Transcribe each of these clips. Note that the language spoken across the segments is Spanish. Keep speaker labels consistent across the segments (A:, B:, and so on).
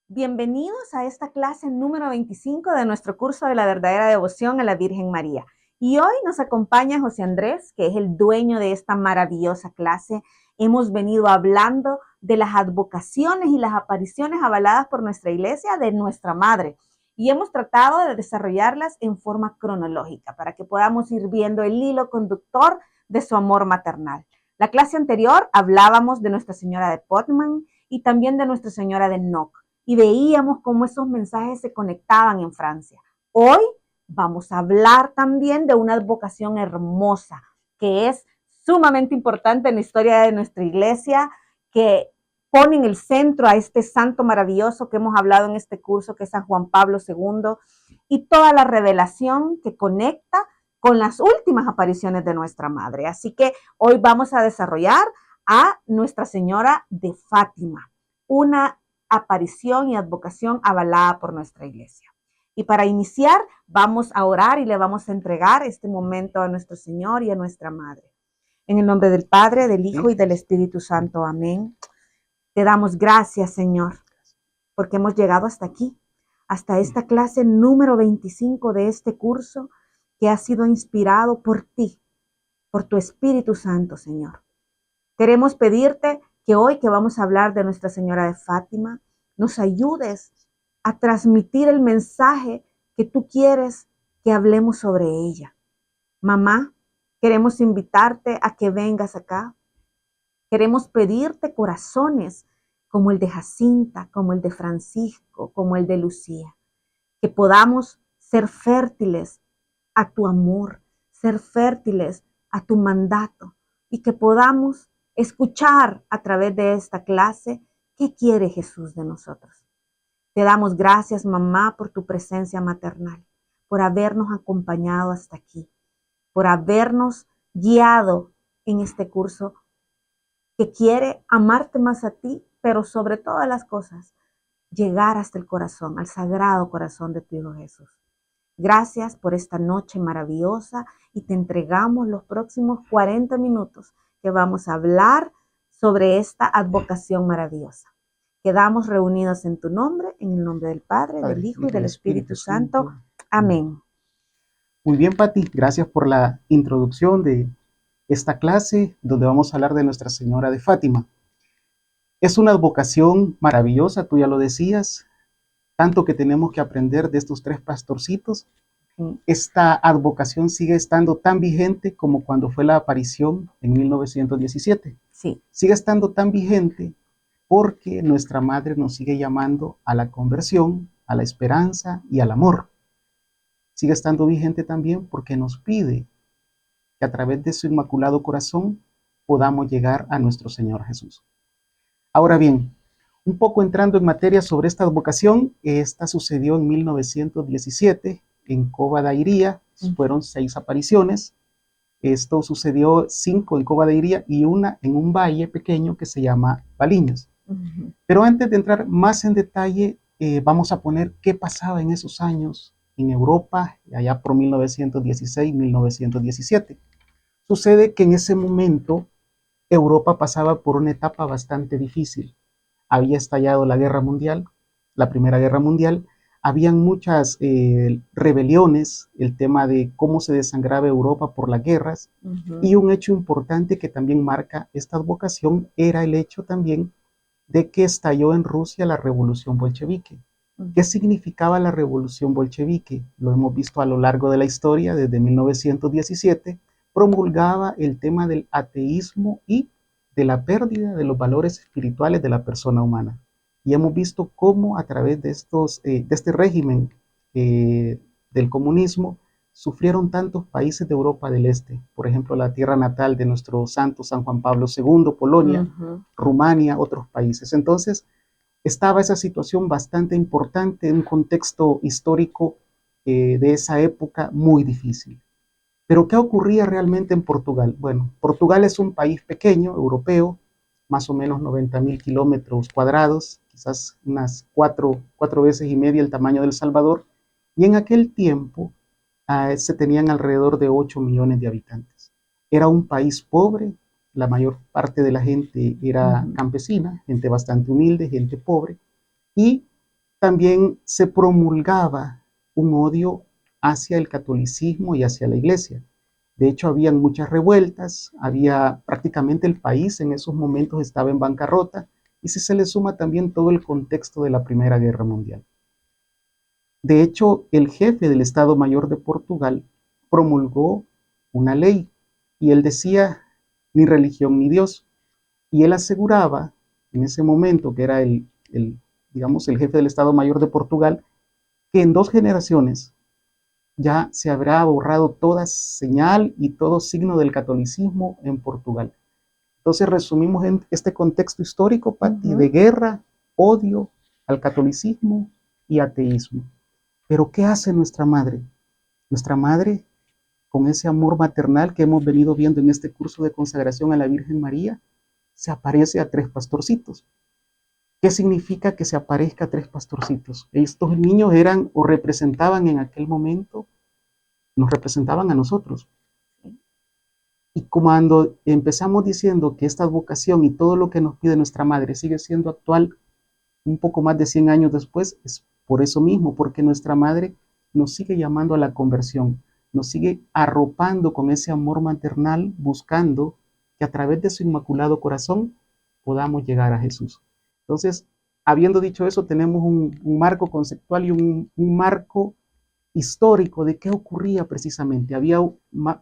A: Bienvenidos a esta clase número 25 de nuestro curso de la verdadera devoción a la Virgen María. Y hoy nos acompaña José Andrés, que es el dueño de esta maravillosa clase. Hemos venido hablando de las advocaciones y las apariciones avaladas por nuestra iglesia de nuestra Madre. Y hemos tratado de desarrollarlas en forma cronológica para que podamos ir viendo el hilo conductor de su amor maternal. La clase anterior hablábamos de Nuestra Señora de Potman y también de Nuestra Señora de Knock y veíamos cómo esos mensajes se conectaban en Francia. Hoy vamos a hablar también de una advocación hermosa que es sumamente importante en la historia de nuestra iglesia, que pone en el centro a este santo maravilloso que hemos hablado en este curso, que es San Juan Pablo II, y toda la revelación que conecta con las últimas apariciones de nuestra Madre. Así que hoy vamos a desarrollar a Nuestra Señora de Fátima, una aparición y advocación avalada por nuestra iglesia. Y para iniciar, vamos a orar y le vamos a entregar este momento a nuestro Señor y a nuestra Madre. En el nombre del Padre, del Hijo y del Espíritu Santo. Amén. Te damos gracias, Señor, porque hemos llegado hasta aquí, hasta esta clase número 25 de este curso que ha sido inspirado por ti, por tu Espíritu Santo, Señor. Queremos pedirte que hoy que vamos a hablar de Nuestra Señora de Fátima, nos ayudes a transmitir el mensaje que tú quieres que hablemos sobre ella. Mamá, queremos invitarte a que vengas acá. Queremos pedirte corazones como el de Jacinta, como el de Francisco, como el de Lucía, que podamos ser fértiles a tu amor, ser fértiles a tu mandato y que podamos escuchar a través de esta clase qué quiere Jesús de nosotros. Te damos gracias, mamá, por tu presencia maternal, por habernos acompañado hasta aquí, por habernos guiado en este curso que quiere amarte más a ti, pero sobre todas las cosas, llegar hasta el corazón, al sagrado corazón de tu Hijo Jesús. Gracias por esta noche maravillosa y te entregamos los próximos 40 minutos que vamos a hablar sobre esta advocación maravillosa. Quedamos reunidos en tu nombre, en el nombre del Padre, del Hijo y del Espíritu Santo. Amén.
B: Muy bien, Pati, gracias por la introducción de esta clase donde vamos a hablar de Nuestra Señora de Fátima. Es una advocación maravillosa, tú ya lo decías, tanto que tenemos que aprender de estos tres pastorcitos. Esta advocación sigue estando tan vigente como cuando fue la aparición en 1917.
A: Sí.
B: Sigue estando tan vigente porque nuestra Madre nos sigue llamando a la conversión, a la esperanza y al amor. Sigue estando vigente también porque nos pide que a través de su inmaculado corazón podamos llegar a nuestro Señor Jesús. Ahora bien, un poco entrando en materia sobre esta advocación, esta sucedió en 1917 en Cova da Iria, fueron 6 apariciones. Esto sucedió 5 en Cova da Iria y una en un valle pequeño que se llama Baliños. Pero antes de entrar más en detalle, vamos a poner qué pasaba en esos años en Europa, allá por 1916-1917. Sucede que en ese momento Europa pasaba por una etapa bastante difícil. Había estallado la guerra mundial, la Primera Guerra Mundial, habían muchas rebeliones, el tema de cómo se desangraba Europa por las guerras, y un hecho importante que también marca esta advocación era el hecho también de que estalló en Rusia la revolución bolchevique. ¿Qué significaba la revolución bolchevique? Lo hemos visto a lo largo de la historia, desde 1917, promulgaba el tema del ateísmo y de la pérdida de los valores espirituales de la persona humana. Y hemos visto cómo a través de este régimen del comunismo sufrieron tantos países de Europa del Este, por ejemplo, la tierra natal de nuestro santo San Juan Pablo II, Polonia, Rumania, otros países. Entonces, estaba esa situación bastante importante en un contexto histórico de esa época muy difícil. Pero ¿qué ocurría realmente en Portugal? Bueno, Portugal es un país pequeño, europeo, más o menos 90.000 kilómetros cuadrados, quizás unas cuatro veces y media el tamaño de El Salvador, y en aquel tiempo se tenían alrededor de 8 millones de habitantes. Era un país pobre, la mayor parte de la gente era campesina, gente bastante humilde, gente pobre, y también se promulgaba un odio hacia el catolicismo y hacia la iglesia. De hecho, habían muchas revueltas, había prácticamente el país en esos momentos estaba en bancarrota, y si se le suma también todo el contexto de la Primera Guerra Mundial. De hecho, el jefe del Estado Mayor de Portugal promulgó una ley y él decía, ni religión ni Dios. Y él aseguraba, en ese momento, que era digamos, el jefe del Estado Mayor de Portugal, que en 2 generaciones ya se habrá borrado toda señal y todo signo del catolicismo en Portugal. Entonces resumimos en este contexto histórico, Pati, de guerra, odio al catolicismo y ateísmo. Pero ¿qué hace nuestra madre? Nuestra madre, con ese amor maternal que hemos venido viendo en este curso de consagración a la Virgen María, se aparece a 3 pastorcitos. ¿Qué significa que se aparezca a 3 pastorcitos? Estos niños eran o representaban en aquel momento, nos representaban a nosotros. Y cuando empezamos diciendo que esta vocación y todo lo que nos pide nuestra madre sigue siendo actual un poco más de 100 años después, es por eso mismo, porque nuestra madre nos sigue llamando a la conversión, nos sigue arropando con ese amor maternal, buscando que a través de su inmaculado corazón podamos llegar a Jesús. Entonces, habiendo dicho eso, tenemos un marco conceptual y un marco histórico de qué ocurría precisamente. Había,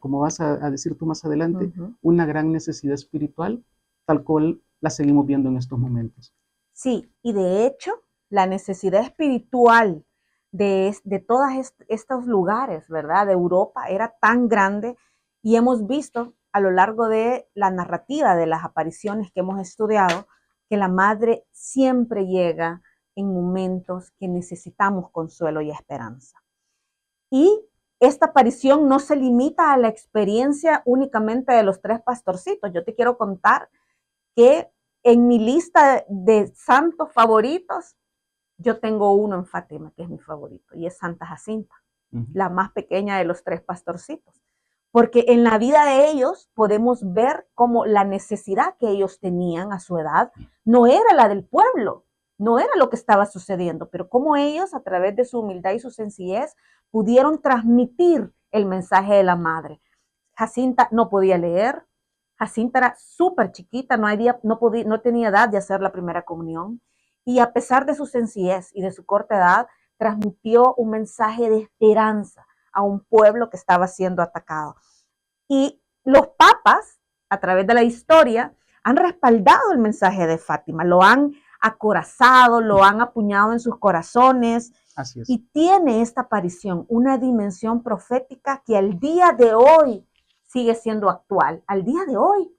B: como vas a decir tú más adelante, una gran necesidad espiritual, tal cual la seguimos viendo en estos momentos.
A: Sí, y de hecho, la necesidad espiritual de todos estos lugares, ¿verdad? De Europa era tan grande y hemos visto a lo largo de la narrativa de las apariciones que hemos estudiado que la madre siempre llega en momentos que necesitamos consuelo y esperanza. Y esta aparición no se limita a la experiencia únicamente de los 3 pastorcitos. Yo te quiero contar que en mi lista de santos favoritos, yo tengo uno en Fátima, que es mi favorito, y es Santa Jacinta, la más pequeña de los 3 pastorcitos. Porque en la vida de ellos podemos ver cómo la necesidad que ellos tenían a su edad no era la del pueblo, no era lo que estaba sucediendo, pero cómo ellos, a través de su humildad y su sencillez, pudieron transmitir el mensaje de la madre. Jacinta no podía leer, Jacinta era súper chiquita, no tenía edad de hacer la primera comunión, y a pesar de su sencillez y de su corta edad, transmitió un mensaje de esperanza a un pueblo que estaba siendo atacado. Y los papas, a través de la historia, han respaldado el mensaje de Fátima, lo han acorazado, lo han apuñado en sus corazones.
B: Así es.
A: Y tiene esta aparición una dimensión profética que al día de hoy sigue siendo actual, al día de hoy,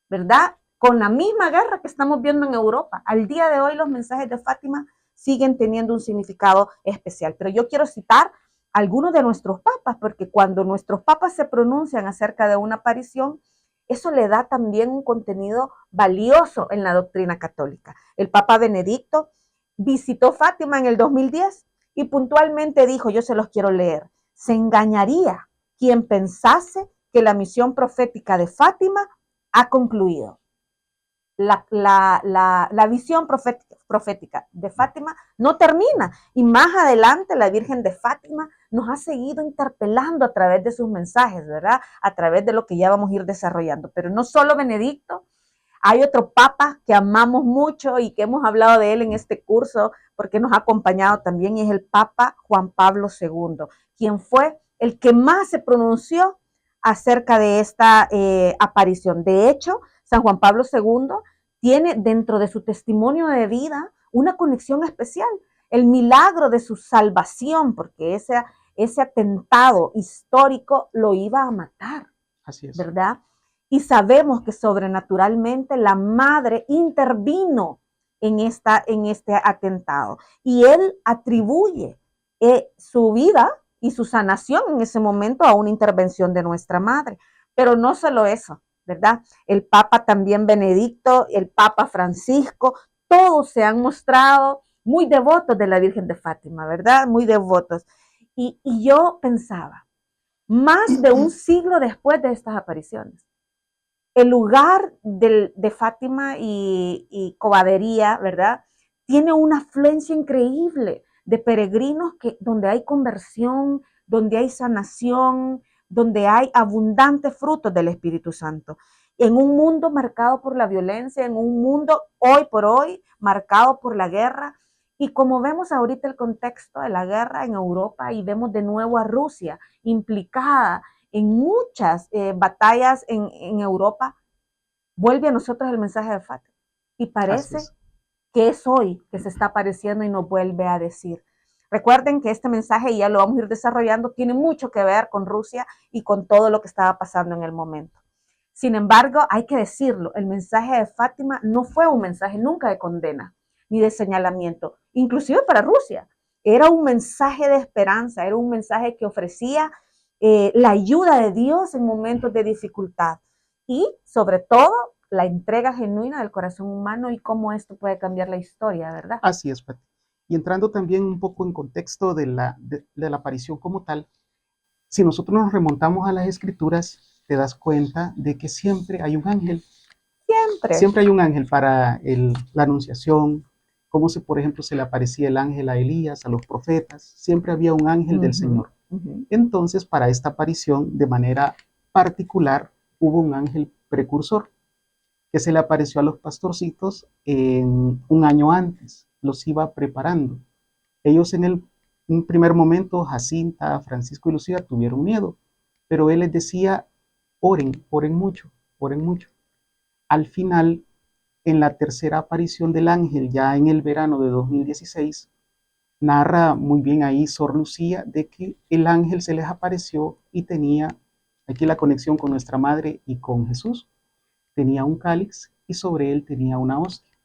A: ¿verdad? Con la misma guerra que estamos viendo en Europa, al día de hoy los mensajes de Fátima siguen teniendo un significado especial. Pero yo quiero citar algunos de nuestros papas, porque cuando nuestros papas se pronuncian acerca de una aparición, eso le da también un contenido valioso en la doctrina católica. El Papa Benedicto visitó Fátima en el 2010 y puntualmente dijo, yo se los quiero leer, se engañaría quien pensase que la misión profética de Fátima ha concluido. La visión profética de Fátima no termina, y más adelante la Virgen de Fátima nos ha seguido interpelando a través de sus mensajes, ¿verdad? A través de lo que ya vamos a ir desarrollando. Pero no solo Benedicto, hay otro papa que amamos mucho y que hemos hablado de él en este curso porque nos ha acompañado también, y es el Papa Juan Pablo II, quien fue el que más se pronunció acerca de esta aparición. De hecho, San Juan Pablo II tiene dentro de su testimonio de vida una conexión especial, el milagro de su salvación, porque ese atentado histórico lo iba a matar.
B: Así es.
A: ¿Verdad? Y sabemos que sobrenaturalmente la madre intervino en este atentado, y él atribuye su vida y su sanación en ese momento a una intervención de nuestra madre. Pero no solo eso, ¿verdad? El Papa también Benedicto, el Papa Francisco, todos se han mostrado muy devotos de la Virgen de Fátima, ¿verdad? Muy devotos. Y yo pensaba, más de un siglo después de estas apariciones, el lugar de Fátima y Covadería, ¿verdad? Tiene una afluencia increíble de peregrinos donde hay conversión, donde hay sanación, donde hay abundantes frutos del Espíritu Santo. En un mundo marcado por la violencia, en un mundo hoy por hoy marcado por la guerra, y como vemos ahorita el contexto de la guerra en Europa y vemos de nuevo a Rusia implicada en muchas batallas en Europa, vuelve a nosotros el mensaje de Fátima. Y parece que es hoy que se está apareciendo y nos vuelve a decir. Recuerden que este mensaje, y ya lo vamos a ir desarrollando, tiene mucho que ver con Rusia y con todo lo que estaba pasando en el momento. Sin embargo, hay que decirlo, el mensaje de Fátima no fue un mensaje nunca de condena ni de señalamiento, inclusive para Rusia. Era un mensaje de esperanza, era un mensaje que ofrecía la ayuda de Dios en momentos de dificultad y, sobre todo, la entrega genuina del corazón humano y cómo esto puede cambiar la historia, ¿verdad?
B: Así es, Pati. Y entrando también un poco en contexto de la aparición como tal, si nosotros nos remontamos a las escrituras, te das cuenta de que siempre hay un ángel. Siempre hay un ángel para la anunciación, como si, por ejemplo, se le aparecía el ángel a Elías, a los profetas, siempre había un ángel del Señor. Entonces, para esta aparición, de manera particular, hubo un ángel precursor que se le apareció a los pastorcitos un año antes, los iba preparando. Ellos en un primer momento, Jacinta, Francisco y Lucía tuvieron miedo, pero él les decía, oren, oren mucho, oren mucho. Al final, en la tercera aparición del ángel, ya en el verano de 2016, narra muy bien ahí Sor Lucía de que el ángel se les apareció y tenía aquí la conexión con nuestra madre y con Jesús. Tenía un cáliz y sobre él tenía una hostia.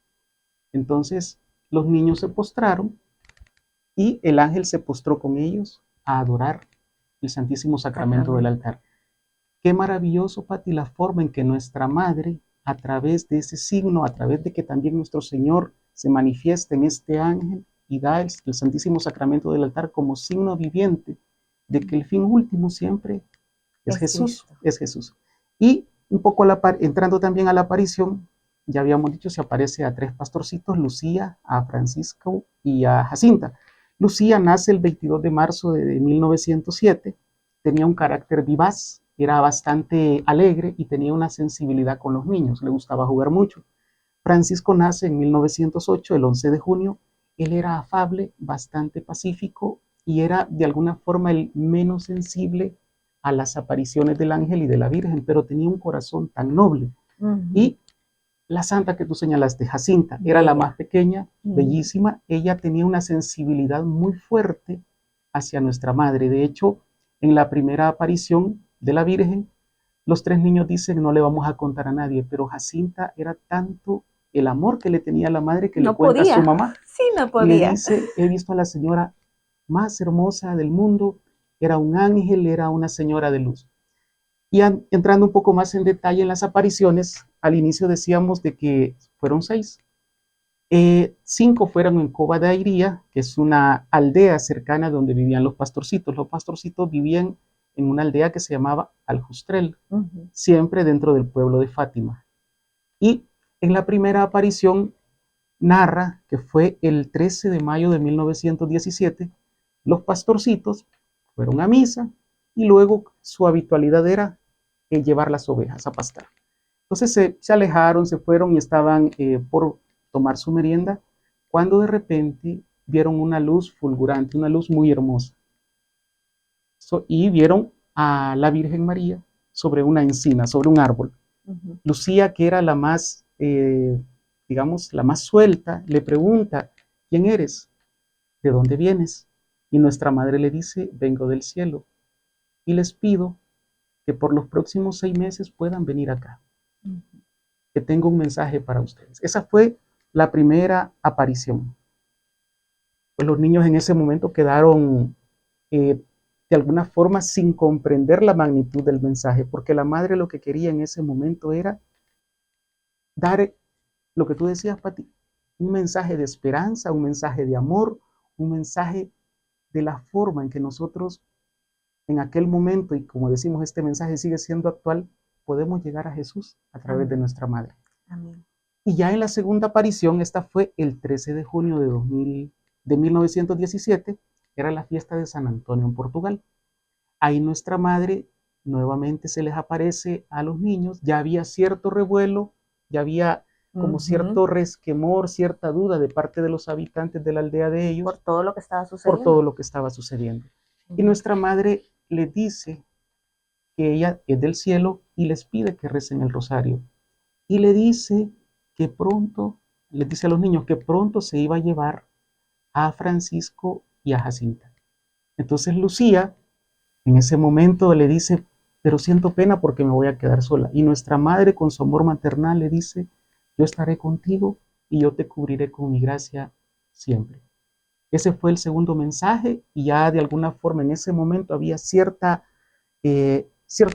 B: Entonces los niños se postraron y el ángel se postró con ellos a adorar el Santísimo Sacramento del altar. Qué maravilloso, Pati, la forma en que nuestra madre, a través de ese signo, a través de que también nuestro Señor se manifiesta en este ángel y da el Santísimo Sacramento del altar como signo viviente de que el fin último siempre es Jesús, es Jesús. Y un poco entrando también a la aparición, ya habíamos dicho, se aparece a tres pastorcitos, Lucía, a Francisco y a Jacinta. Lucía nace el 22 de marzo de 1907, tenía un carácter vivaz, era bastante alegre y tenía una sensibilidad con los niños, le gustaba jugar mucho. Francisco nace en 1908, el 11 de junio, él era afable, bastante pacífico y era de alguna forma el menos sensible a las apariciones del ángel y de la Virgen, pero tenía un corazón tan noble. Y la santa que tú señalaste, Jacinta, era la más pequeña, bellísima, ella tenía una sensibilidad muy fuerte hacia nuestra madre. De hecho, en la primera aparición de la Virgen, los tres niños dicen, no le vamos a contar a nadie, pero Jacinta era tanto el amor que le tenía a la madre que no le cuenta a su mamá.
A: Sí, no podía.
B: Y le dice, he visto a la señora más hermosa del mundo, era un ángel, era una señora de luz. Y entrando un poco más en detalle en las apariciones, al inicio decíamos de que fueron 6. 5 fueron en Cova de Airía, que es una aldea cercana donde vivían los pastorcitos. Los pastorcitos vivían en una aldea que se llamaba Aljustrel, siempre dentro del pueblo de Fátima. Y en la primera aparición narra que fue el 13 de mayo de 1917, los pastorcitos fueron a misa y luego su habitualidad era llevar las ovejas a pastar. Entonces se alejaron, se fueron y estaban por tomar su merienda, cuando de repente vieron una luz fulgurante, una luz muy hermosa. Y vieron a la Virgen María sobre una encina, sobre un árbol. Lucía, que era la más, digamos, la más suelta, le pregunta, ¿quién eres? ¿De dónde vienes? Y nuestra madre le dice, vengo del cielo y les pido que por los próximos 6 meses puedan venir acá, que tengo un mensaje para ustedes. Esa fue la primera aparición. Pues los niños en ese momento quedaron de alguna forma sin comprender la magnitud del mensaje, porque la madre lo que quería en ese momento era dar lo que tú decías, Pati, un mensaje de esperanza, un mensaje de amor, un mensaje de la forma en que nosotros en aquel momento, y como decimos, este mensaje sigue siendo actual, podemos llegar a Jesús a través de nuestra madre.
A: Amén.
B: Y ya en la segunda aparición, esta fue el 13 de junio de 2000, de 1917 era la fiesta de San Antonio en Portugal. Ahí nuestra madre nuevamente se les aparece a los niños, ya había cierto revuelo, ya había como cierto resquemor, cierta duda de parte de los habitantes de la aldea de ellos.
A: Por todo lo que estaba sucediendo.
B: Por todo lo que estaba sucediendo. Y nuestra madre les dice que ella es del cielo y les pide que recen el rosario. Y le dice que pronto, les dice a los niños que pronto se iba a llevar a Francisco y a Jacinta. Entonces Lucía en ese momento le dice, pero siento pena porque me voy a quedar sola. Y nuestra madre con su amor maternal le dice, yo estaré contigo y yo te cubriré con mi gracia siempre. Ese fue el segundo mensaje y ya de alguna forma en ese momento había cierto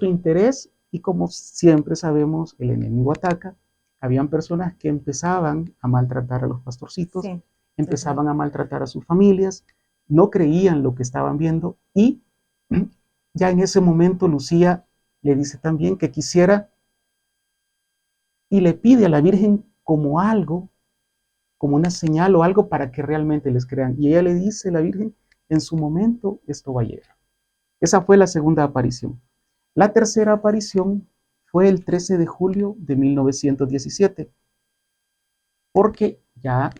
B: interés y como siempre sabemos, el enemigo ataca. Habían personas que empezaban a maltratar a los pastorcitos, sí, empezaban a maltratar a sus familias, no creían lo que estaban viendo y ya en ese momento Lucía le dice también que quisiera y le pide a la Virgen como algo, como una señal o algo para que realmente les crean. Y ella le dice a la Virgen, en su momento esto va a llegar. Esa fue la segunda aparición. La tercera aparición fue el 13 de julio de 1917, porque ya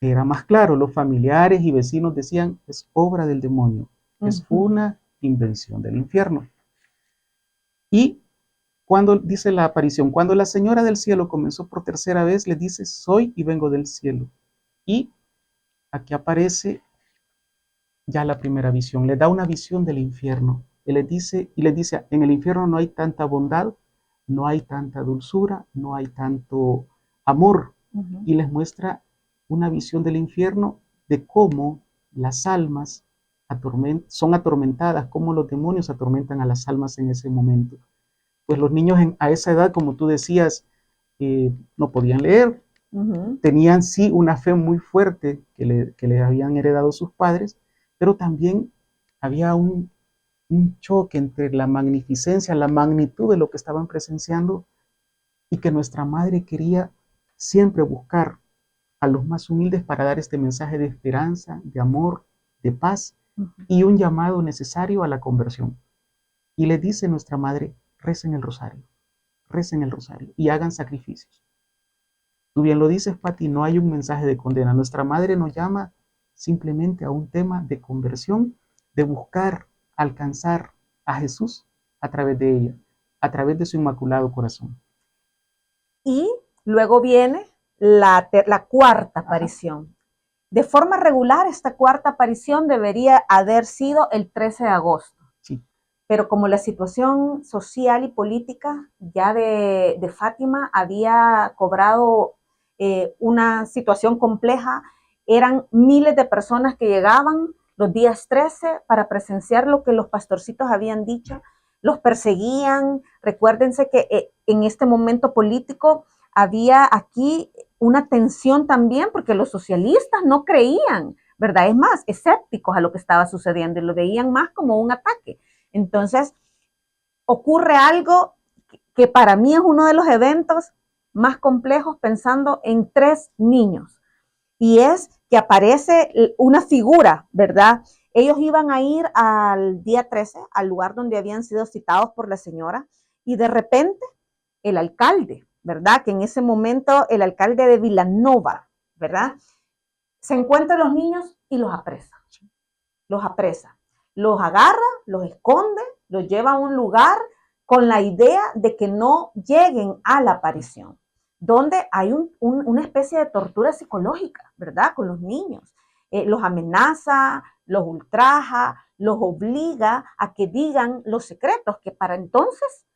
B: era más claro, los familiares y vecinos decían, es obra del demonio, es una invención del infierno. Y cuando dice la aparición, cuando la señora del cielo comenzó por tercera vez, le dice, soy y vengo del cielo. Y aquí aparece ya la primera visión, le da una visión del infierno. Y les dice, en el infierno no hay tanta bondad, no hay tanta dulzura, no hay tanto amor. Y les muestra una visión del infierno de cómo las almas son atormentadas, cómo los demonios atormentan a las almas en ese momento. Pues los niños a esa edad, como tú decías, no podían leer, tenían sí una fe muy fuerte que les habían heredado sus padres, pero también había un choque entre la magnificencia, la magnitud de lo que estaban presenciando y que nuestra madre quería siempre buscar a los más humildes para dar este mensaje de esperanza, de amor, de paz y un llamado necesario a la conversión. Y le dice nuestra madre, recen el rosario y hagan sacrificios. Tú bien lo dices, Pati, no hay un mensaje de condena. Nuestra madre nos llama simplemente a un tema de conversión, de buscar alcanzar a Jesús a través de ella, a través de su inmaculado corazón.
A: Y luego viene la cuarta aparición. De forma regular, esta cuarta aparición debería haber sido el 13 de agosto.
B: Sí.
A: Pero como la situación social y política ya de Fátima había cobrado una situación compleja, eran miles de personas que llegaban los días 13 para presenciar lo que los pastorcitos habían dicho, los perseguían. Recuérdense que en este momento político había aquí una tensión también porque los socialistas no creían, ¿verdad? Es más, escépticos a lo que estaba sucediendo y lo veían más como un ataque. Entonces, ocurre algo que para mí es uno de los eventos más complejos pensando en 3 niños. Y es que aparece una figura, ¿verdad? Ellos iban a ir al día 13, al lugar donde habían sido citados por la señora, y de repente el alcalde, ¿verdad? Que en ese momento el alcalde de Vilanova, ¿verdad? Se encuentra a los niños y los apresa. Los apresa. Los agarra, los esconde, los lleva a un lugar con la idea de que no lleguen a la aparición, donde hay una especie de tortura psicológica, ¿verdad? Con los niños. Los amenaza, los ultraja, los obliga a que digan los secretos que para entonces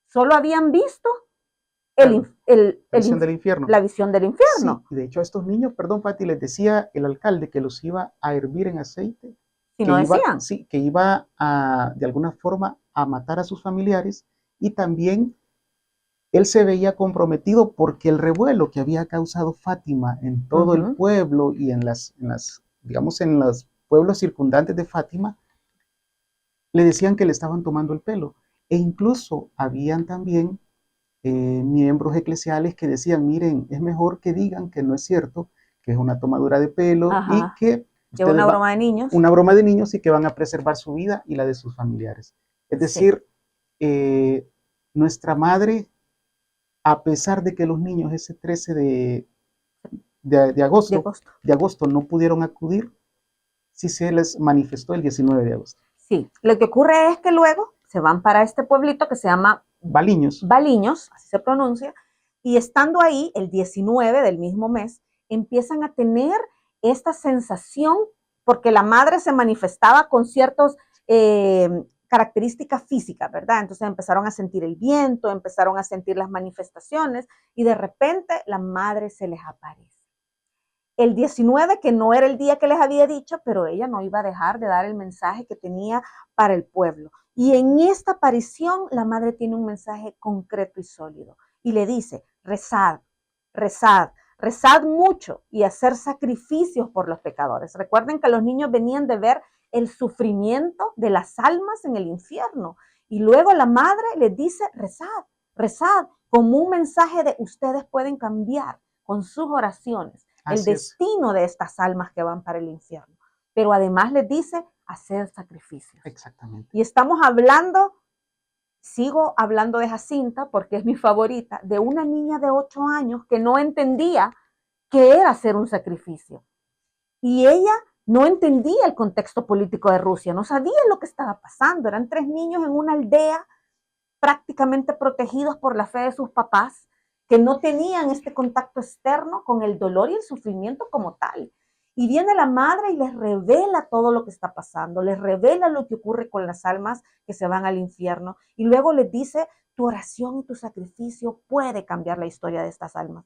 A: solo habían visto
B: la visión del infierno.
A: La visión del infierno.
B: Sí, y de hecho a estos niños, perdón, Pati, les decía el alcalde que los iba a hervir en aceite.
A: Si no decían.
B: Sí, que iba a, de alguna forma, a matar a sus familiares y también él se veía comprometido porque el revuelo que había causado Fátima en todo el pueblo y digamos, en los pueblos circundantes de Fátima, le decían que le estaban tomando el pelo. E incluso habían también miembros eclesiales que decían, miren, es mejor que digan que no es cierto, que es una tomadura de pelo y
A: Ajá.
B: que
A: Que una broma de niños.
B: una broma de niños y que van a preservar su vida y la de sus familiares. Es
A: Sí.
B: decir, nuestra madre, a pesar de que los niños ese 13 de agosto no pudieron acudir, sí se les manifestó el 19 de agosto.
A: Sí, lo que ocurre es que luego se van para este pueblito que se llama
B: Baliños,
A: así se pronuncia, y estando ahí el 19 del mismo mes, empiezan a tener esta sensación, porque la madre se manifestaba con ciertas características físicas, ¿verdad? Entonces empezaron a sentir el viento, empezaron a sentir las manifestaciones, y de repente la madre se les aparece. El 19, que no era el día que les había dicho, pero ella no iba a dejar de dar el mensaje que tenía para el pueblo. Y en esta aparición, la madre tiene un mensaje concreto y sólido. Y le dice, rezad, rezad, rezad mucho y hacer sacrificios por los pecadores. Recuerden que los niños venían de ver el sufrimiento de las almas en el infierno. Y luego la madre les dice, rezad, rezad, como un mensaje de ustedes pueden cambiar con sus oraciones el destino de estas almas que van para el infierno. Pero además les dice hacer sacrificios.
B: Exactamente.
A: Y estamos hablando, sigo hablando de Jacinta porque es mi favorita, de una niña de 8 años que no entendía qué era hacer un sacrificio. Y ella no entendía el contexto político de Rusia, no sabía lo que estaba pasando. Eran 3 niños en una aldea prácticamente protegidos por la fe de sus papás, que no tenían este contacto externo con el dolor y el sufrimiento como tal. Y viene la madre y les revela todo lo que está pasando, les revela lo que ocurre con las almas que se van al infierno, y luego les dice, tu oración y tu sacrificio puede cambiar la historia de estas almas.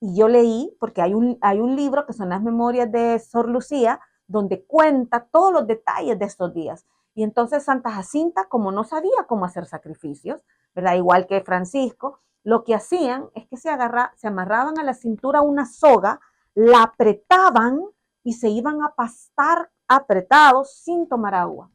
A: Y yo leí, porque hay un libro que son las memorias de Sor Lucía, donde cuenta todos los detalles de estos días. Y entonces Santa Jacinta, como no sabía cómo hacer sacrificios, ¿verdad? Igual que Francisco, lo que hacían es que se amarraban a la cintura una soga, la apretaban y se iban a pastar apretados sin tomar agua,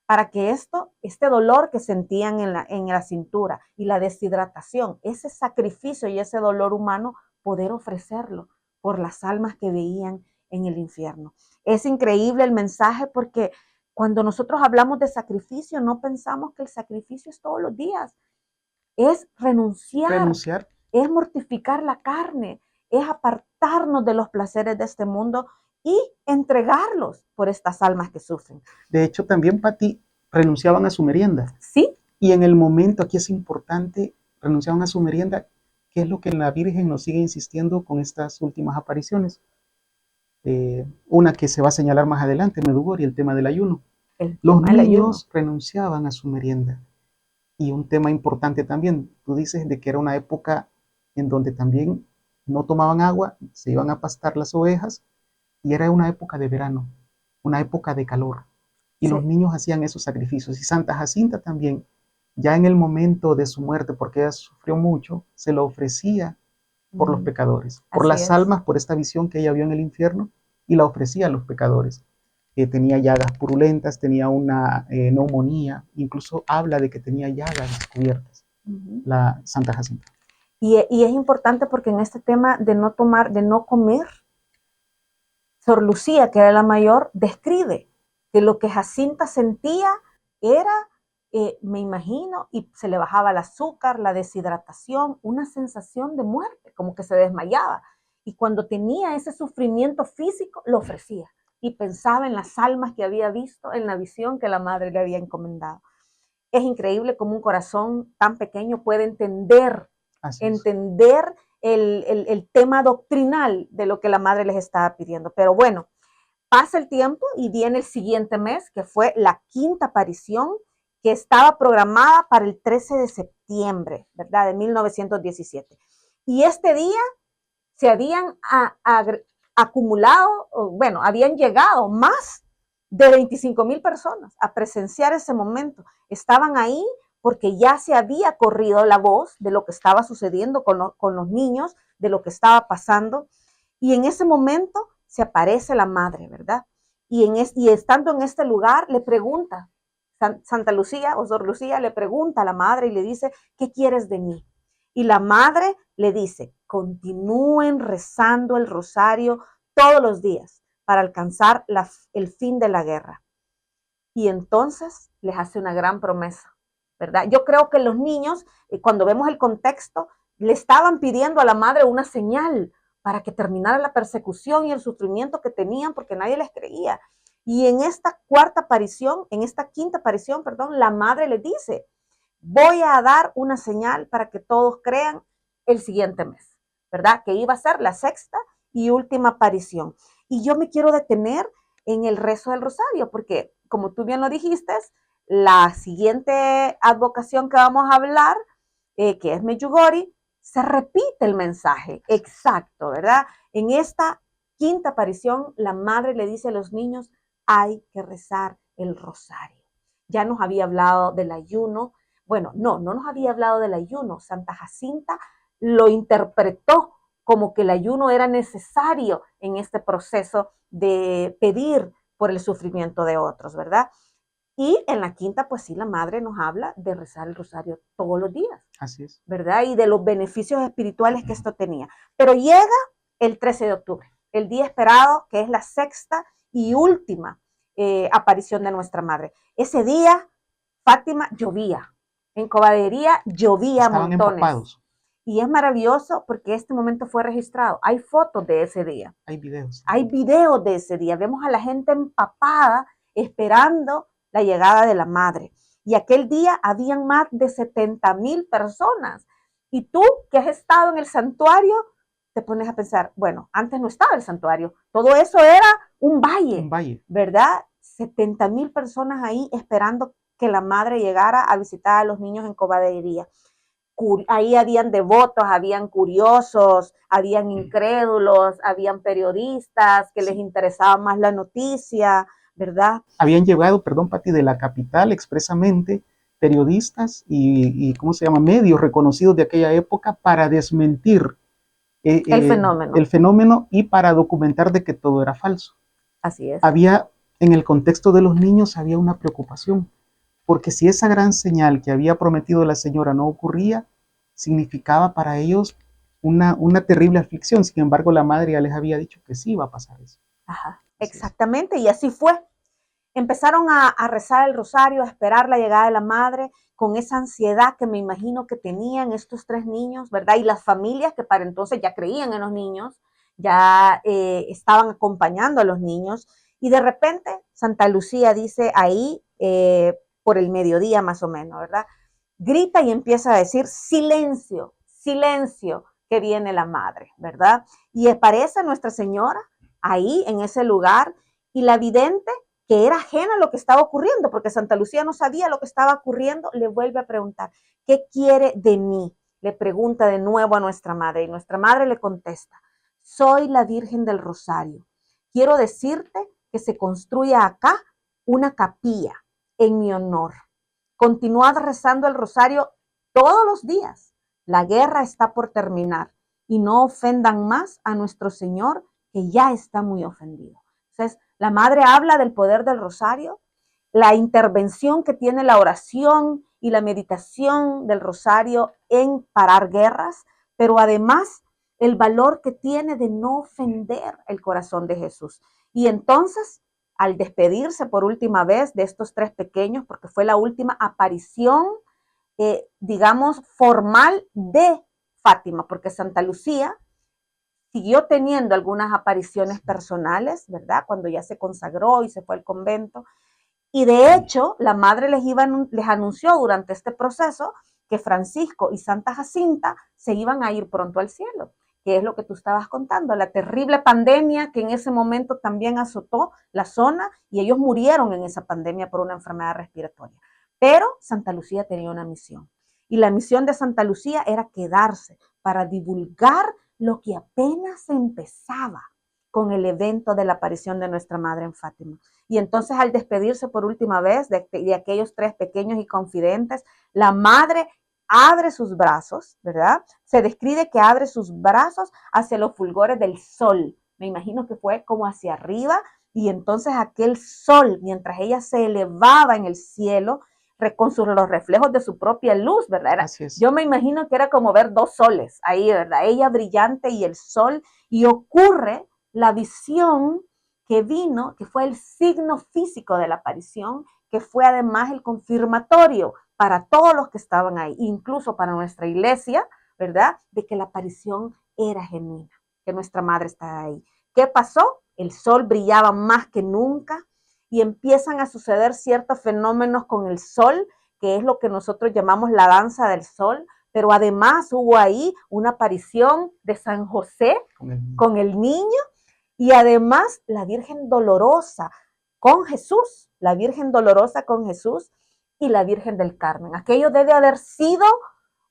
A: para que este dolor que sentían en la cintura y la deshidratación, ese sacrificio y ese dolor humano, poder ofrecerlo por las almas que veían en el infierno. Es increíble el mensaje porque cuando nosotros hablamos de sacrificio, no pensamos que el sacrificio es todos los días. Es renunciar, es mortificar la carne, es apartarnos de los placeres de este mundo y entregarlos por estas almas que sufren.
B: De hecho, también, Pati, renunciaban a su merienda.
A: Sí.
B: Y en el momento, aquí es importante, renunciaban a su merienda, que es lo que la Virgen nos sigue insistiendo con estas últimas apariciones. Una que se va a señalar más adelante, Medjugorje, el tema del ayuno. Los niños renunciaban a su merienda. Y un tema importante también, tú dices de que era una época en donde también no tomaban agua, se iban a pastar las ovejas, y era una época de verano, una época de calor. Y sí, los niños hacían esos sacrificios. Y Santa Jacinta también, ya en el momento de su muerte, porque ella sufrió mucho, se lo ofrecía por los pecadores, por las almas, por esta visión que ella vio en el infierno, y la ofrecía a los pecadores. Tenía llagas purulentas, tenía una neumonía, incluso habla de que tenía llagas descubiertas, la Santa Jacinta.
A: Y es importante porque en este tema de no comer, Sor Lucía, que era la mayor, describe que lo que Jacinta sentía era, me imagino, y se le bajaba el azúcar, la deshidratación, una sensación de muerte, como que se desmayaba. Y cuando tenía ese sufrimiento físico, lo ofrecía. Y pensaba en las almas que había visto en la visión que la madre le había encomendado. Es increíble cómo un corazón tan pequeño puede entender el tema doctrinal de lo que la madre les estaba pidiendo. Pero bueno, pasa el tiempo y viene el siguiente mes, que fue la quinta aparición, que estaba programada para el 13 de septiembre, ¿verdad? De 1917. Y este día se habían acumulado, bueno, habían llegado más de 25,000 personas a presenciar ese momento. Estaban ahí porque ya se había corrido la voz de lo que estaba sucediendo con los niños, de lo que estaba pasando. Y en ese momento se aparece la madre, ¿verdad? Y estando en este lugar, le pregunta, Santa Lucía o Sor Lucía le pregunta a la madre y le dice, ¿qué quieres de mí? Y la madre le dice, continúen rezando el rosario todos los días para alcanzar el fin de la guerra. Y entonces les hace una gran promesa, ¿verdad? Yo creo que los niños, cuando vemos el contexto, le estaban pidiendo a la madre una señal para que terminara la persecución y el sufrimiento que tenían porque nadie les creía. Y en esta quinta aparición, la madre les dice, voy a dar una señal para que todos crean el siguiente mes, ¿verdad? Que iba a ser la sexta y última aparición. Y yo me quiero detener en el rezo del rosario, porque como tú bien lo dijiste, la siguiente advocación que vamos a hablar, que es Medjugorje, se repite el mensaje exacto, ¿verdad? En esta quinta aparición, la madre le dice a los niños, hay que rezar el rosario. Ya nos había hablado del ayuno. Bueno, no nos había hablado del ayuno. Santa Jacinta lo interpretó como que el ayuno era necesario en este proceso de pedir por el sufrimiento de otros, ¿verdad? Y en la quinta, pues sí, la madre nos habla de rezar el rosario todos los días.
B: Así es.
A: ¿Verdad? Y de los beneficios espirituales que esto tenía. Pero llega el 13 de octubre, el día esperado, que es la sexta y última aparición de nuestra madre. Ese día, Fátima llovía. En Cobadería llovía
B: Estaban
A: montones.
B: Empapados.
A: Y es maravilloso porque este momento fue registrado. Hay fotos de ese día.
B: Hay videos.
A: Hay videos de ese día. Vemos a la gente empapada esperando la llegada de la madre. Y aquel día habían más de 70,000 personas. Y tú que has estado en el santuario, te pones a pensar, bueno, antes no estaba el santuario. Todo eso era un valle. ¿Verdad? 70,000 personas ahí esperando que la madre llegara a visitar a los niños en Cobadería. Ahí habían devotos, habían curiosos, habían incrédulos, habían periodistas que les interesaba más la noticia, ¿verdad?
B: Habían llegado, Pati, de la capital expresamente periodistas y ¿cómo se llama? Medios reconocidos de aquella época para desmentir el fenómeno y para documentar de que todo era falso.
A: Así es.
B: Había, en el contexto de los niños, había una preocupación, porque si esa gran señal que había prometido la señora no ocurría, significaba para ellos una terrible aflicción. Sin embargo, la madre ya les había dicho que sí iba a pasar eso.
A: Ajá, exactamente, y así fue. Empezaron a rezar el rosario, a esperar la llegada de la madre, con esa ansiedad que me imagino que tenían estos 3 niños, ¿verdad? Y las familias que para entonces ya creían en los niños, ya estaban acompañando a los niños. Y de repente Santa Lucía dice ahí, por el mediodía más o menos, ¿verdad? Grita y empieza a decir, silencio, silencio, que viene la madre, ¿verdad? Y aparece Nuestra Señora ahí en ese lugar y la vidente, que era ajena a lo que estaba ocurriendo, porque Santa Lucía no sabía lo que estaba ocurriendo, le vuelve a preguntar, ¿qué quiere de mí? Le pregunta de nuevo a nuestra madre y nuestra madre le contesta, soy la Virgen del Rosario. Quiero decirte que se construya acá una capilla en mi honor. Continuad rezando el rosario todos los días. La guerra está por terminar y no ofendan más a nuestro Señor, que ya está muy ofendido. Entonces, la madre habla del poder del rosario, la intervención que tiene la oración y la meditación del rosario en parar guerras, pero además el valor que tiene de no ofender el corazón de Jesús. Y entonces, al despedirse por última vez de estos 3 pequeños, porque fue la última aparición, digamos, formal de Fátima, porque Santa Lucía siguió teniendo algunas apariciones personales, ¿verdad? Cuando ya se consagró y se fue al convento. Y de hecho, la madre les anunció durante este proceso que Francisco y Santa Jacinta se iban a ir pronto al cielo, que es lo que tú estabas contando, la terrible pandemia que en ese momento también azotó la zona y ellos murieron en esa pandemia por una enfermedad respiratoria. Pero Santa Lucía tenía una misión y la misión de Santa Lucía era quedarse para divulgar lo que apenas empezaba con el evento de la aparición de nuestra madre en Fátima. Y entonces al despedirse por última vez de aquellos 3 pequeños y confidentes, la madre abre sus brazos, ¿verdad? Se describe que abre sus brazos hacia los fulgores del sol. Me imagino que fue como hacia arriba y entonces aquel sol, mientras ella se elevaba en el cielo, con los reflejos de su propia luz, ¿verdad?
B: Así es.
A: Yo me imagino que era como ver dos soles ahí, ¿verdad? Ella brillante y el sol, y ocurre la visión que vino, que fue el signo físico de la aparición, que fue además el confirmatorio para todos los que estaban ahí, incluso para nuestra iglesia, ¿verdad? De que la aparición era genuina, que nuestra madre estaba ahí. ¿Qué pasó? El sol brillaba más que nunca y empiezan a suceder ciertos fenómenos con el sol, que es lo que nosotros llamamos la danza del sol, pero además hubo ahí una aparición de San José con el niño y además la Virgen Dolorosa con Jesús, la Virgen Dolorosa con Jesús y la Virgen del Carmen. Aquello debe haber sido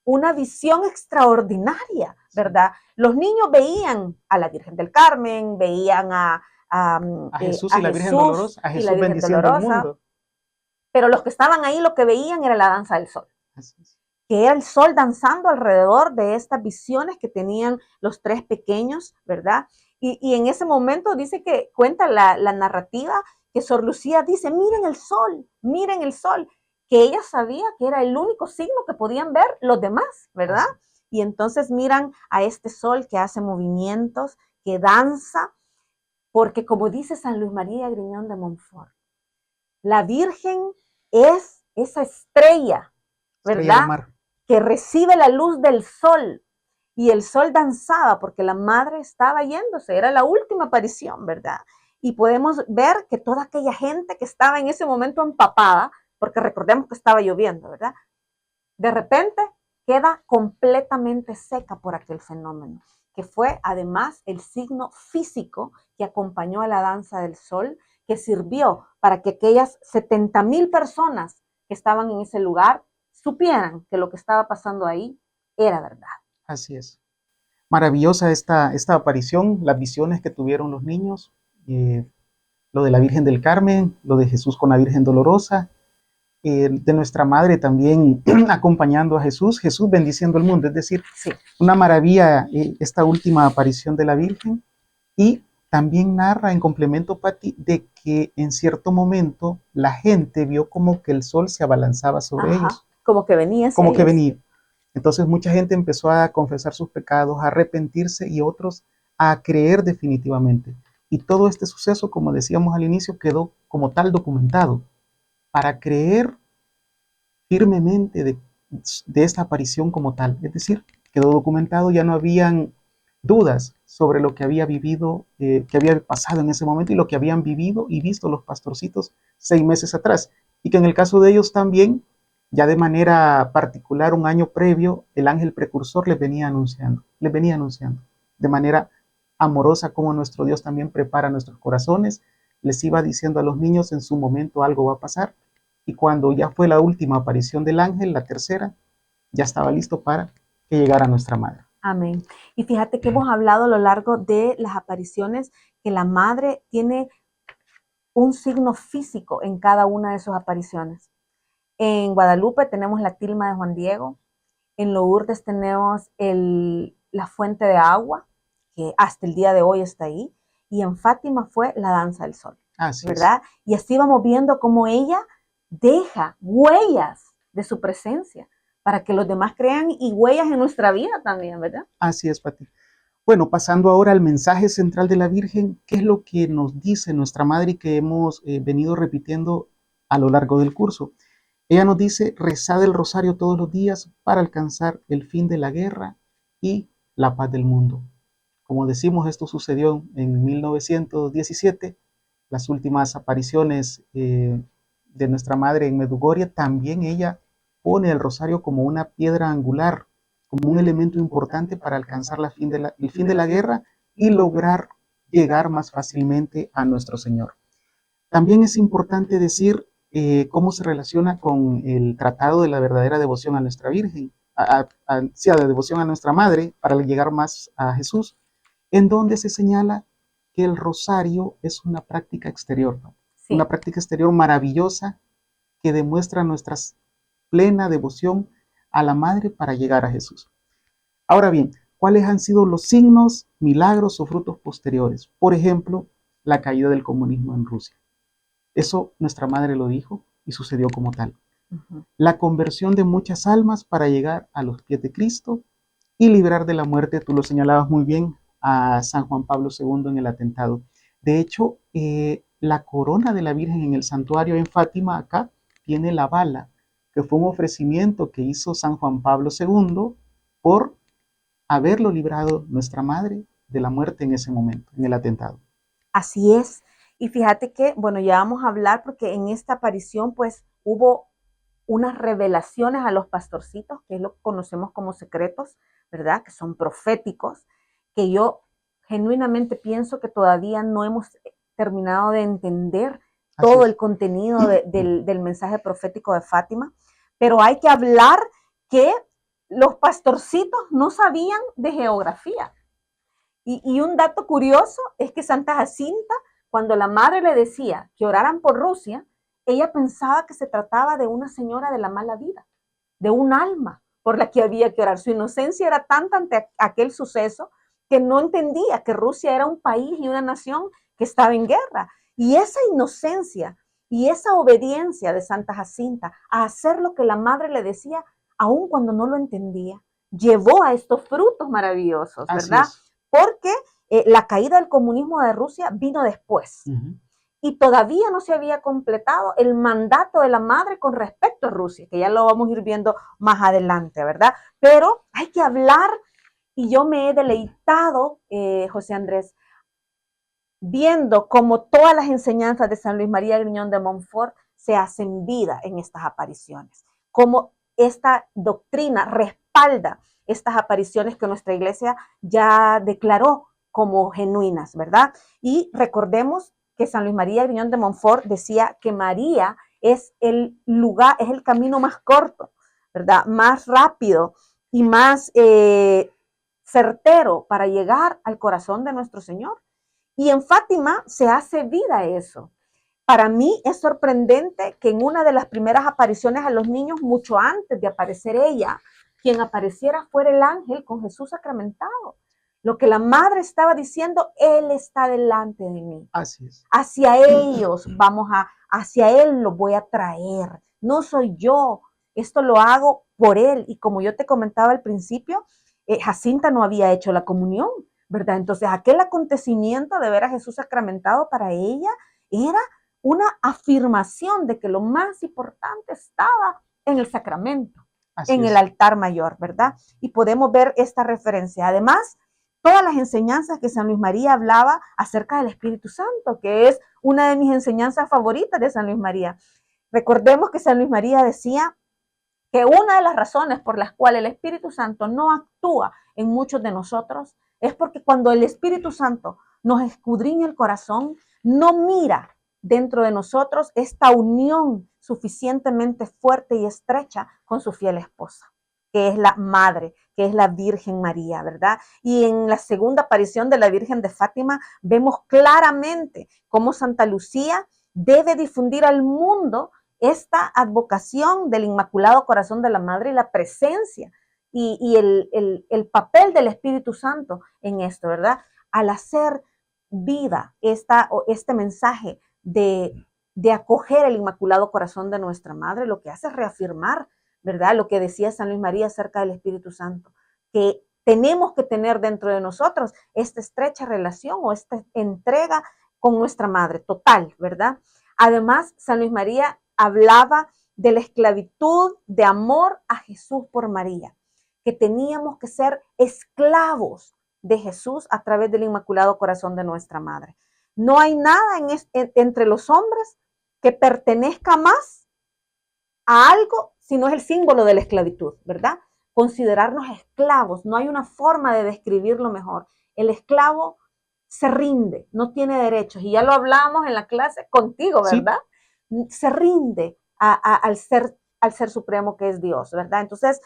A: una visión extraordinaria, ¿verdad? Los niños veían a la Virgen del Carmen, veían a
B: Jesús y la Virgen Dolorosa, a Jesús bendiciendo el mundo.
A: Pero los que estaban ahí lo que veían era la danza del sol, que era el sol danzando alrededor de estas visiones que tenían los tres pequeños, ¿verdad? Y en ese momento dice que cuenta la narrativa que Sor Lucía dice, miren el sol, que ella sabía que era el único signo que podían ver los demás, ¿verdad? Y entonces miran a este sol que hace movimientos, que danza, porque como dice San Luis María Griñón de Montfort, la Virgen es esa estrella, ¿verdad? Que recibe la luz del sol. Y el sol danzaba porque la madre estaba yéndose, era la última aparición, ¿verdad? Y podemos ver que toda aquella gente que estaba en ese momento empapada, porque recordemos que estaba lloviendo, ¿verdad? De repente queda completamente seca por aquel fenómeno, que fue además el signo físico que acompañó a la danza del sol, que sirvió para que aquellas 70,000 personas que estaban en ese lugar supieran que lo que estaba pasando ahí era verdad.
B: Así es. Maravillosa esta aparición, las visiones que tuvieron los niños, lo de la Virgen del Carmen, lo de Jesús con la Virgen Dolorosa, de nuestra madre también acompañando a Jesús, Jesús bendiciendo el mundo, es decir, sí, una maravilla esta última aparición de la Virgen. Y también narra en complemento, Pati, de que en cierto momento la gente vio como que el sol se abalanzaba sobre ellos.
A: Como que venía.
B: Como que venía. Entonces mucha gente empezó a confesar sus pecados, a arrepentirse y otros a creer definitivamente. Y todo este suceso, como decíamos al inicio, quedó como tal documentado para creer firmemente de esta aparición como tal. Es decir, quedó documentado, ya no habían dudas sobre lo que había vivido, que había pasado en ese momento y lo que habían vivido y visto los pastorcitos 6 meses atrás. Y que en el caso de ellos también, ya de manera particular, un año previo, el ángel precursor les venía anunciando de manera amorosa como nuestro Dios también prepara nuestros corazones. Les iba diciendo a los niños en su momento algo va a pasar. Y cuando ya fue la última aparición del ángel, la tercera, ya estaba listo para que llegara nuestra madre.
A: Amén. Y fíjate que hemos hablado a lo largo de las apariciones que la madre tiene un signo físico en cada una de sus apariciones. En Guadalupe tenemos la tilma de Juan Diego, en Lourdes tenemos la fuente de agua, que hasta el día de hoy está ahí, y en Fátima fue la danza del sol, ¿verdad? Y así vamos viendo cómo ella deja huellas de su presencia para que los demás crean y huellas en nuestra vida también, ¿verdad?
B: Así es, Pati. Bueno, pasando ahora al mensaje central de la Virgen, ¿qué es lo que nos dice nuestra madre y que hemos venido repitiendo a lo largo del curso? Ella nos dice, rezad el rosario todos los días para alcanzar el fin de la guerra y la paz del mundo. Como decimos, esto sucedió en 1917, las últimas apariciones de nuestra madre en Medjugorje. También ella pone el rosario como una piedra angular, como un elemento importante para alcanzar el fin de la guerra y lograr llegar más fácilmente a nuestro Señor. También es importante decir cómo se relaciona con el tratado de la verdadera devoción a nuestra Virgen, de devoción a nuestra Madre, para llegar más a Jesús, en donde se señala que el rosario es una práctica exterior, ¿no? Sí. Una práctica exterior maravillosa que demuestra nuestra plena devoción a la Madre para llegar a Jesús. Ahora bien, ¿cuáles han sido los signos, milagros o frutos posteriores? Por ejemplo, la caída del comunismo en Rusia. Eso nuestra madre lo dijo y sucedió como tal.
A: Ujú.
B: la conversión de muchas almas para llegar a los pies de Cristo y librar de la muerte, tú lo señalabas muy bien, a San Juan Pablo II en el atentado. De hecho, la corona de la Virgen en el santuario en Fátima, acá, tiene la bala, que fue un ofrecimiento que hizo San Juan Pablo II por haberlo librado nuestra madre de la muerte en ese momento, en el atentado.
A: Así es. Y fíjate que, bueno, ya vamos a hablar porque en esta aparición pues hubo unas revelaciones a los pastorcitos, que es lo que conocemos como secretos, ¿verdad? Que son proféticos, que yo genuinamente pienso que todavía no hemos terminado de entender
B: Así
A: todo el
B: es.
A: contenido del mensaje profético de Fátima, pero hay que hablar que los pastorcitos no sabían de geografía. Y un dato curioso es que Santa Jacinta, cuando la madre le decía que oraran por Rusia, ella pensaba que se trataba de una señora de la mala vida, de un alma por la que había que orar. Su inocencia era tanta ante aquel suceso que no entendía que Rusia era un país y una nación que estaba en guerra. Y esa inocencia y esa obediencia de Santa Jacinta a hacer lo que la madre le decía, aun cuando no lo entendía, llevó a estos frutos maravillosos,
B: Así
A: ¿verdad?
B: es.
A: Porque la caída del comunismo de Rusia vino después.
B: Uh-huh.
A: Y todavía no se había completado el mandato de la madre con respecto a Rusia, que ya lo vamos a ir viendo más adelante, ¿verdad? Pero hay que hablar, y yo me he deleitado, José Andrés, viendo cómo todas las enseñanzas de San Luis María Griñón de Montfort se hacen vida en estas apariciones, cómo esta doctrina respalda estas apariciones que nuestra iglesia ya declaró como genuinas, ¿verdad? Y recordemos que San Luis María Griñón de Montfort decía que María es el lugar, es el camino más corto, ¿verdad? Más rápido y más certero para llegar al corazón de nuestro Señor. Y en Fátima se hace vida eso. Para mí es sorprendente que en una de las primeras apariciones a los niños, mucho antes de aparecer ella, quien apareciera fuera el ángel con Jesús sacramentado. Lo que la madre estaba diciendo, Él está delante de mí.
B: Así es.
A: Hacia ellos hacia Él los voy a traer. No soy yo, esto lo hago por Él. Y como yo te comentaba al principio, Jacinta no había hecho la comunión, ¿verdad? Entonces aquel acontecimiento de ver a Jesús sacramentado para ella era una afirmación de que lo más importante estaba en el sacramento,
B: Así
A: en el
B: es.
A: altar mayor, ¿verdad? Y podemos ver esta referencia. Además, todas las enseñanzas que San Luis María hablaba acerca del Espíritu Santo, que es una de mis enseñanzas favoritas de San Luis María. Recordemos que San Luis María decía que una de las razones por las cuales el Espíritu Santo no actúa en muchos de nosotros es porque cuando el Espíritu Santo nos escudriña el corazón, no mira dentro de nosotros esta unión suficientemente fuerte y estrecha con su fiel esposa, que es la madre, que es la Virgen María, ¿verdad? Y en la segunda aparición de la Virgen de Fátima vemos claramente cómo Santa Lucía debe difundir al mundo esta advocación del Inmaculado Corazón de la Madre y la presencia y el papel del Espíritu Santo en esto, ¿verdad? Al hacer vida este mensaje de acoger el Inmaculado Corazón de nuestra Madre, lo que hace es reafirmar, ¿verdad? Lo que decía San Luis María acerca del Espíritu Santo, que tenemos que tener dentro de nosotros esta estrecha relación o esta entrega con nuestra Madre, total, ¿verdad? Además, San Luis María hablaba de la esclavitud de amor a Jesús por María, que teníamos que ser esclavos de Jesús a través del Inmaculado Corazón de nuestra Madre. No hay nada entre los hombres que pertenezca más a algo si no es el símbolo de la esclavitud, ¿verdad? Considerarnos esclavos, no hay una forma de describirlo mejor. El esclavo se rinde, no tiene derechos, y ya lo hablamos en la clase contigo,
B: Sí.
A: ¿verdad? Se rinde al ser supremo que es Dios, ¿verdad? Entonces,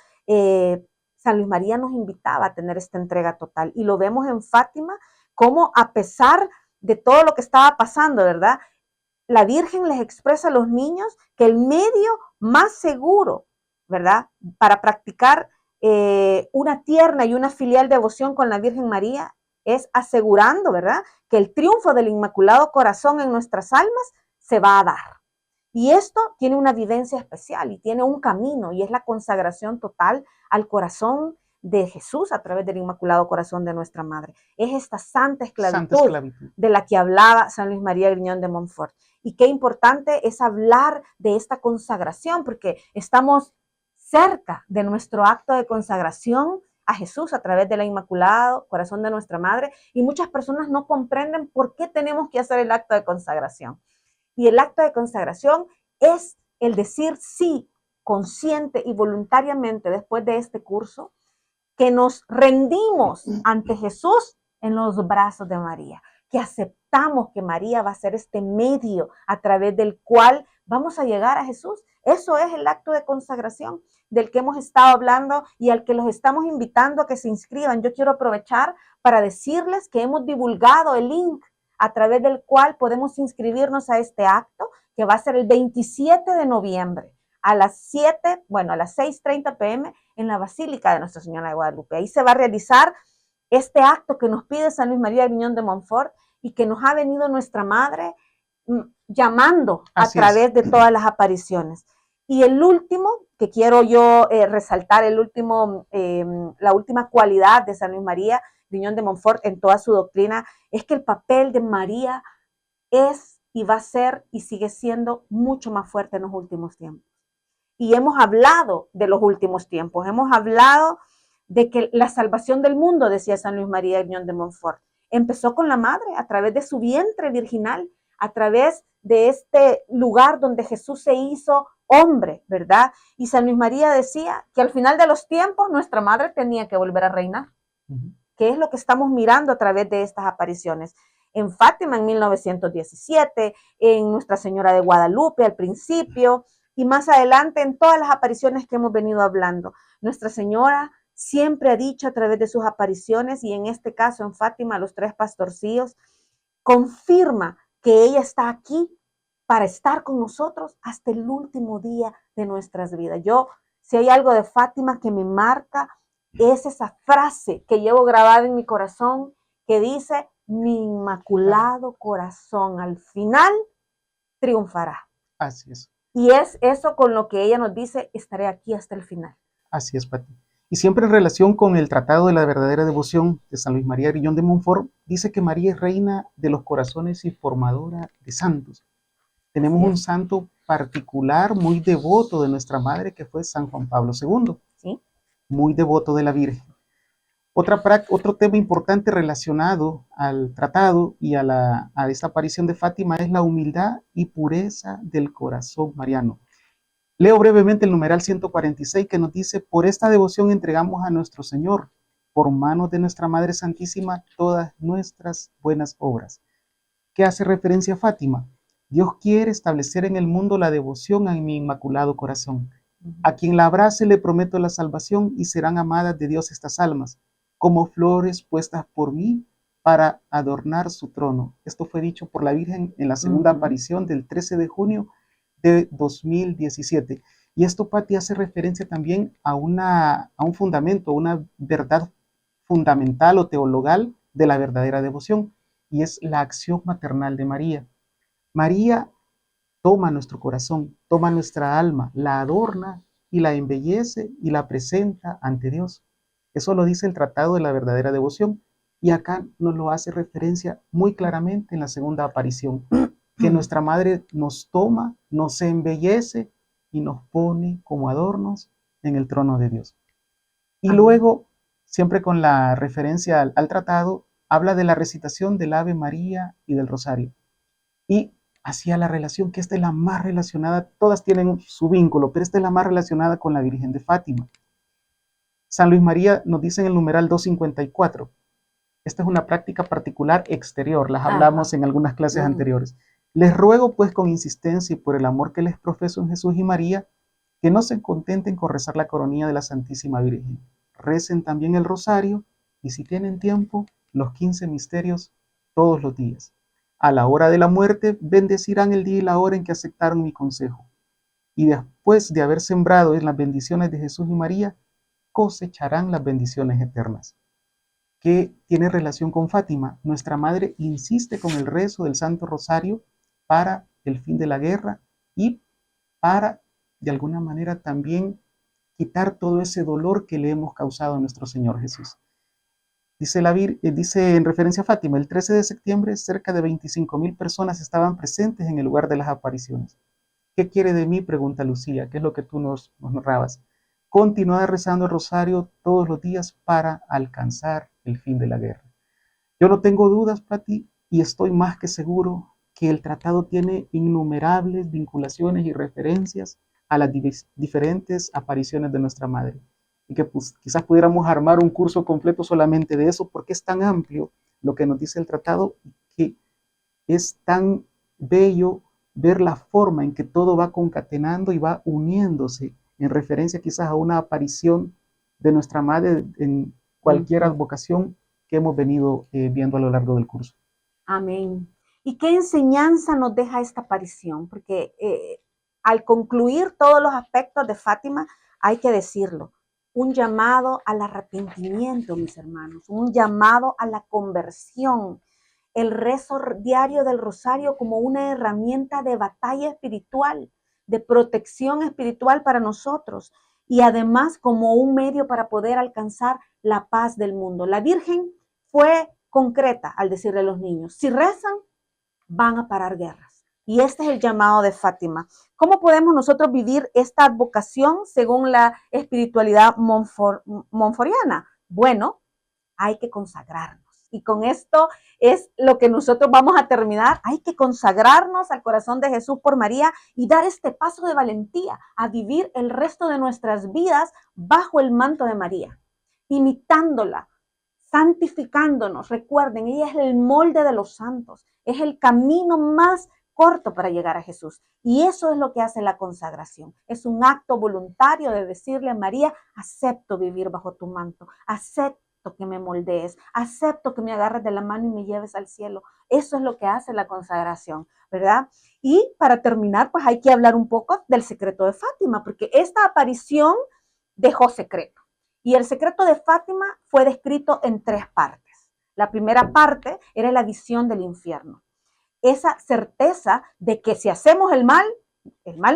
A: San Luis María nos invitaba a tener esta entrega total, y lo vemos en Fátima, como a pesar de todo lo que estaba pasando, ¿verdad? La Virgen les expresa a los niños que el medio más seguro, ¿verdad?, para practicar una tierna y una filial devoción con la Virgen María es asegurando, ¿verdad?, que el triunfo del Inmaculado Corazón en nuestras almas se va a dar. Y esto tiene una vivencia especial y tiene un camino, y es la consagración total al corazón de Jesús a través del Inmaculado Corazón de nuestra Madre. Es esta santa esclavitud de la que hablaba San Luis María Griñón de Montfort. Y qué importante es hablar de esta consagración, porque estamos cerca de nuestro acto de consagración a Jesús a través del Inmaculado Corazón de nuestra Madre, y muchas personas no comprenden por qué tenemos que hacer el acto de consagración. Y el acto de consagración es el decir sí consciente y voluntariamente después de este curso, que nos rendimos ante Jesús en los brazos de María, que aceptamos que María va a ser este medio a través del cual vamos a llegar a Jesús. Eso es el acto de consagración del que hemos estado hablando y al que los estamos invitando a que se inscriban. Yo quiero aprovechar para decirles que hemos divulgado el link a través del cual podemos inscribirnos a este acto, que va a ser el 27 de noviembre a las 6:30 p.m. en la Basílica de Nuestra Señora de Guadalupe. Ahí se va a realizar este acto que nos pide San Luis María Griñón de Montfort y que nos ha venido nuestra Madre llamando a través de todas las apariciones. Y el último, que quiero yo resaltar, la última cualidad de San Luis María Griñón de Montfort en toda su doctrina, es que el papel de María es y va a ser y sigue siendo mucho más fuerte en los últimos tiempos. Y hemos hablado de los últimos tiempos, hemos hablado de que la salvación del mundo, decía San Luis María Griñón de Montfort, empezó con la madre, a través de su vientre virginal, a través de este lugar donde Jesús se hizo hombre, ¿verdad? Y San Luis María decía que al final de los tiempos nuestra madre tenía que volver a reinar, que es lo que estamos mirando a través de estas apariciones. En Fátima en 1917, en Nuestra Señora de Guadalupe al principio, y más adelante en todas las apariciones que hemos venido hablando. Nuestra Señora siempre ha dicho a través de sus apariciones, y en este caso en Fátima, los 3 pastorcillos, confirma que ella está aquí para estar con nosotros hasta el último día de nuestras vidas. Si hay algo de Fátima que me marca, es esa frase que llevo grabada en mi corazón, que dice: mi inmaculado corazón al final triunfará.
B: Así es.
A: Y es eso con lo que ella nos dice: estaré aquí hasta el final.
B: Así es, Pati. Y siempre en relación con el Tratado de la Verdadera Devoción de San Luis María Griñón de Montfort, dice que María es reina de los corazones y formadora de santos. Tenemos un santo particular, muy devoto de nuestra madre, que fue San Juan Pablo II.
A: ¿Sí?
B: Muy devoto de la Virgen. Otro tema importante relacionado al tratado y a esta aparición de Fátima es la humildad y pureza del corazón mariano. Leo brevemente el numeral 146, que nos dice: por esta devoción entregamos a nuestro Señor, por manos de nuestra Madre Santísima, todas nuestras buenas obras. ¿Qué hace referencia a Fátima? Dios quiere establecer en el mundo la devoción a mi inmaculado corazón. A quien la abrace le prometo la salvación, y serán amadas de Dios estas almas, como flores puestas por mí para adornar su trono. Esto fue dicho por la Virgen en la segunda aparición del 13 de junio de 2017. Y esto, Pati, hace referencia también a un fundamento, a una verdad fundamental o teologal de la verdadera devoción, y es la acción maternal de María. María toma nuestro corazón, toma nuestra alma, la adorna y la embellece y la presenta ante Dios. Eso lo dice el Tratado de la Verdadera Devoción, y acá nos lo hace referencia muy claramente en la segunda aparición, que nuestra Madre nos toma, nos embellece y nos pone como adornos en el trono de Dios. Y luego, siempre con la referencia al tratado, habla de la recitación del Ave María y del Rosario. Y hacía la relación, que esta es la más relacionada, todas tienen su vínculo, pero esta es la más relacionada con la Virgen de Fátima. San Luis María nos dice en el numeral 254, esta es una práctica particular exterior, las hablamos en algunas clases anteriores. Les ruego pues con insistencia y por el amor que les profeso en Jesús y María, que no se contenten con rezar la coronilla de la Santísima Virgen. Recen también el rosario, y si tienen tiempo, los 15 misterios todos los días. A la hora de la muerte, bendecirán el día y la hora en que aceptaron mi consejo. Y después de haber sembrado en las bendiciones de Jesús y María, cosecharán las bendiciones eternas. ¿Qué tiene relación con Fátima? Nuestra Madre insiste con el rezo del Santo Rosario para el fin de la guerra y para, de alguna manera, también quitar todo ese dolor que le hemos causado a nuestro Señor Jesús. Dice en referencia a Fátima, el 13 de septiembre cerca de 25,000 personas estaban presentes en el lugar de las apariciones. ¿Qué quiere de mí?, pregunta Lucía, ¿qué es lo que tú nos narrabas? Continuar rezando el rosario todos los días para alcanzar el fin de la guerra. Yo no tengo dudas, Pati, y estoy más que seguro que el tratado tiene innumerables vinculaciones y referencias a las diferentes apariciones de nuestra Madre. Y que pues, quizás pudiéramos armar un curso completo solamente de eso, porque es tan amplio lo que nos dice el tratado, que es tan bello ver la forma en que todo va concatenando y va uniéndose en referencia quizás a una aparición de nuestra Madre en cualquier advocación que hemos venido viendo a lo largo del curso.
A: Amén. ¿Y qué enseñanza nos deja esta aparición? Porque al concluir todos los aspectos de Fátima, hay que decirlo, un llamado al arrepentimiento, mis hermanos, un llamado a la conversión, el rezo diario del rosario como una herramienta de batalla espiritual, de protección espiritual para nosotros y además como un medio para poder alcanzar la paz del mundo. La Virgen fue concreta al decirle a los niños, si rezan, van a parar guerras. Y este es el llamado de Fátima. ¿Cómo podemos nosotros vivir esta advocación según la espiritualidad monforiana? Bueno, hay que consagrarnos. Y con esto es lo que nosotros vamos a terminar. Hay que consagrarnos al corazón de Jesús por María y dar este paso de valentía a vivir el resto de nuestras vidas bajo el manto de María, imitándola, santificándonos. Recuerden, ella es el molde de los santos, es el camino más corto para llegar a Jesús. Y eso es lo que hace la consagración. Es un acto voluntario de decirle a María, acepto vivir bajo tu manto, acepto que me moldees, acepto que me agarres de la mano y me lleves al cielo. Eso es lo que hace la consagración, ¿verdad? Y para terminar, pues hay que hablar un poco del secreto de Fátima, porque esta aparición dejó secreto. Y el secreto de Fátima fue descrito en 3 partes. La primera parte era la visión del infierno. Esa certeza de que si hacemos el mal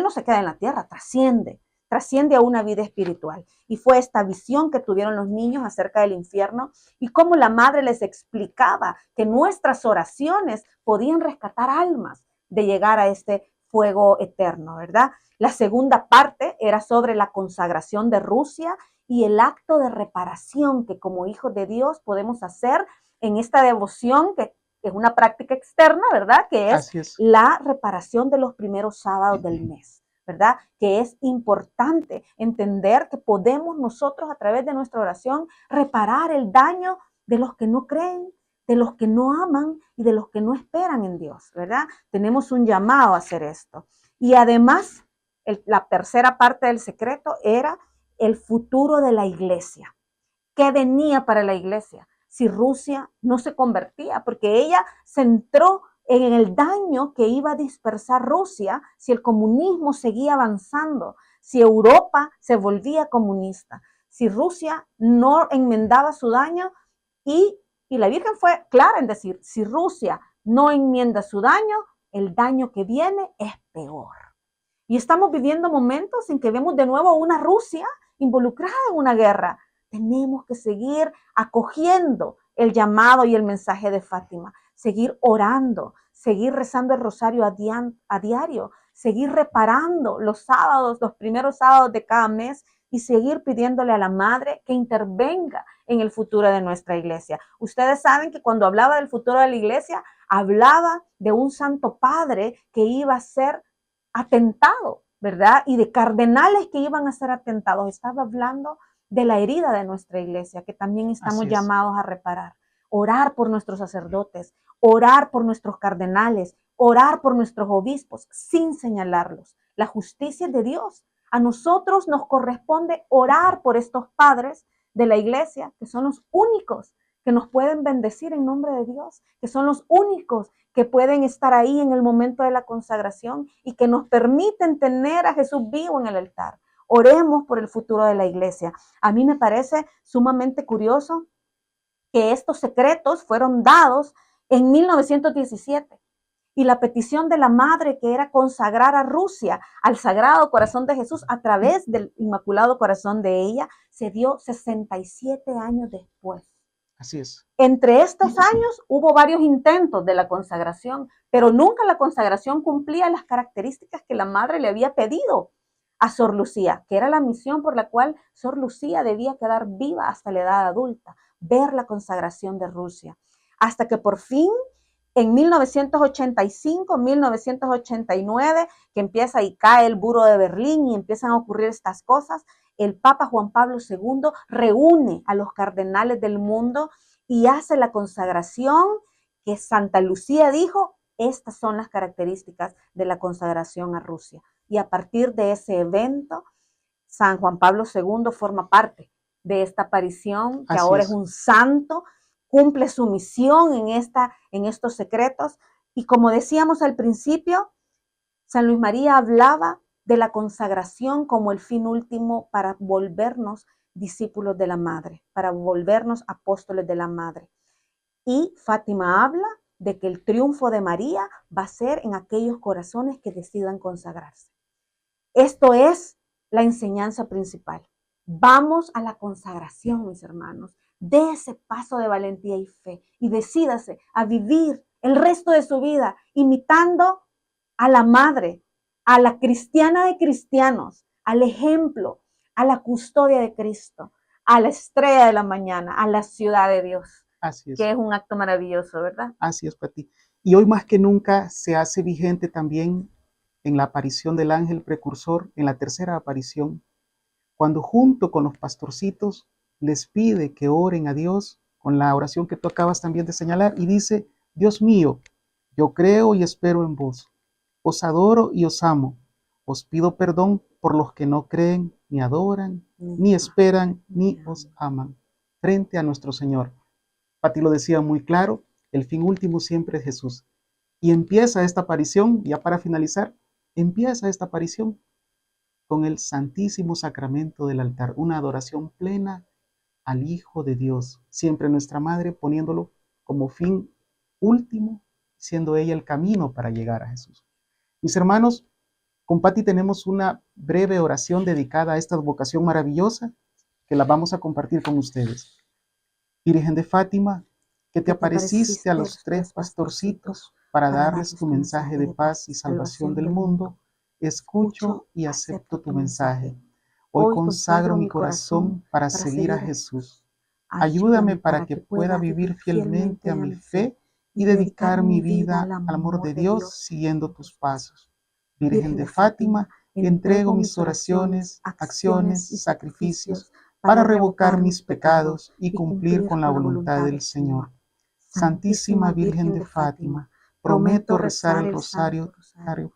A: no se queda en la tierra, trasciende a una vida espiritual. Y fue esta visión que tuvieron los niños acerca del infierno y cómo la madre les explicaba que nuestras oraciones podían rescatar almas de llegar a este fuego eterno, ¿verdad? La segunda parte era sobre la consagración de Rusia y el acto de reparación que como hijos de Dios podemos hacer en esta devoción que es una práctica externa, ¿verdad? Que es la reparación de los primeros sábados del mes, ¿verdad? Que es importante entender que podemos nosotros a través de nuestra oración reparar el daño de los que no creen, de los que no aman y de los que no esperan en Dios, ¿verdad? Tenemos un llamado a hacer esto. Y además, la tercera parte del secreto era el futuro de la iglesia. ¿Qué venía para la iglesia si Rusia no se convertía? Porque ella se entró en el daño que iba a dispersar Rusia si el comunismo seguía avanzando, si Europa se volvía comunista, si Rusia no enmendaba su daño y la Virgen fue clara en decir, si Rusia no enmienda su daño, el daño que viene es peor. Y estamos viviendo momentos en que vemos de nuevo una Rusia involucrada en una guerra. Tenemos que seguir acogiendo el llamado y el mensaje de Fátima, seguir orando, seguir rezando el rosario a diario, seguir reparando los sábados, los primeros sábados de cada mes y seguir pidiéndole a la Madre que intervenga en el futuro de nuestra iglesia. Ustedes saben que cuando hablaba del futuro de la iglesia, hablaba de un santo padre que iba a ser atentado, ¿verdad? Y de cardenales que iban a ser atentados. Estaba hablando de la herida de nuestra iglesia, que también estamos llamados a reparar. Orar por nuestros sacerdotes, orar por nuestros cardenales, orar por nuestros obispos, sin señalarlos. La justicia es de Dios. A nosotros nos corresponde orar por estos padres de la iglesia, que son los únicos que nos pueden bendecir en nombre de Dios, que son los únicos que pueden estar ahí en el momento de la consagración y que nos permiten tener a Jesús vivo en el altar. Oremos por el futuro de la iglesia. A mí me parece sumamente curioso que estos secretos fueron dados en 1917 y la petición de la madre, que era consagrar a Rusia al Sagrado Corazón de Jesús a través del Inmaculado Corazón de ella, se dio 67 años después.
B: Así es.
A: Entre estos años hubo varios intentos de la consagración, pero nunca la consagración cumplía las características que la madre le había pedido a Sor Lucía, que era la misión por la cual Sor Lucía debía quedar viva hasta la edad adulta, ver la consagración de Rusia. Hasta que por fin, en 1985, 1989, que empieza y cae el muro de Berlín y empiezan a ocurrir estas cosas, el Papa Juan Pablo II reúne a los cardenales del mundo y hace la consagración que Santa Lucía dijo, estas son las características de la consagración a Rusia. Y a partir de ese evento, San Juan Pablo II forma parte de esta aparición, que ahora es un santo, cumple su misión en estos secretos. Y como decíamos al principio, San Luis María hablaba de la consagración como el fin último para volvernos discípulos de la Madre, para volvernos apóstoles de la Madre. Y Fátima habla de que el triunfo de María va a ser en aquellos corazones que decidan consagrarse. Esto es la enseñanza principal. Vamos a la consagración, mis hermanos. Dé ese paso de valentía y fe y decídase a vivir el resto de su vida imitando a la Madre, a la cristiana de cristianos, al ejemplo, a la custodia de Cristo, a la estrella de la mañana, a la ciudad de Dios.
B: Así es.
A: Que es un acto maravilloso, ¿verdad?
B: Así es, Pati. Y hoy más que nunca se hace vigente también en la aparición del ángel precursor, en la tercera aparición, cuando junto con los pastorcitos les pide que oren a Dios con la oración que tú acabas también de señalar y dice: Dios mío, yo creo y espero en vos, os adoro y os amo, os pido perdón por los que no creen, ni adoran, ni esperan, ni os aman, frente a nuestro Señor. Pati lo decía muy claro, el fin último siempre es Jesús. Y empieza esta aparición, ya para finalizar, empieza esta aparición con el Santísimo Sacramento del altar, una adoración plena al Hijo de Dios, siempre nuestra Madre poniéndolo como fin último, siendo ella el camino para llegar a Jesús. Mis hermanos, con Pati tenemos una breve oración dedicada a esta vocación maravillosa que la vamos a compartir con ustedes. Virgen de Fátima, que te apareciste a los tres pastorcitos para darles tu mensaje de paz y salvación del mundo, escucho y acepto tu mensaje. Hoy consagro mi corazón para seguir a Jesús. Ayúdame para que pueda vivir fielmente a mi fe y dedicar mi vida al amor de Dios siguiendo tus pasos. Virgen de Fátima, entrego mis oraciones, acciones y sacrificios para revocar mis pecados y cumplir con la voluntad del Señor. Santísima Virgen de Fátima, prometo rezar el rosario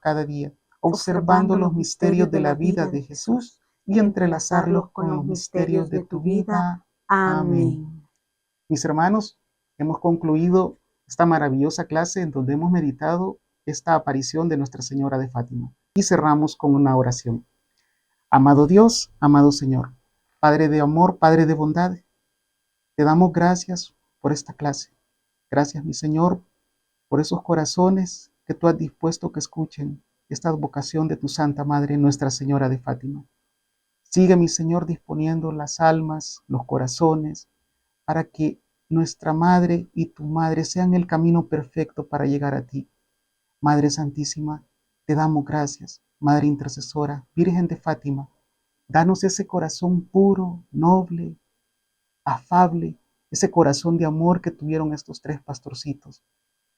B: cada día, observando los misterios de la vida de Jesús y entrelazarlos con los misterios de tu vida. Amén. Mis hermanos, hemos concluido esta maravillosa clase en donde hemos meditado esta aparición de Nuestra Señora de Fátima. Y cerramos con una oración. Amado Dios, amado Señor, Padre de amor, Padre de bondad, te damos gracias por esta clase. Gracias, mi Señor, por esos corazones que tú has dispuesto que escuchen esta vocación de tu Santa Madre, Nuestra Señora de Fátima. Sigue, mi Señor, disponiendo las almas, los corazones, para que nuestra Madre y tu Madre sean el camino perfecto para llegar a ti. Madre Santísima, te damos gracias. Madre intercesora, Virgen de Fátima, danos ese corazón puro, noble, afable, ese corazón de amor que tuvieron estos tres pastorcitos,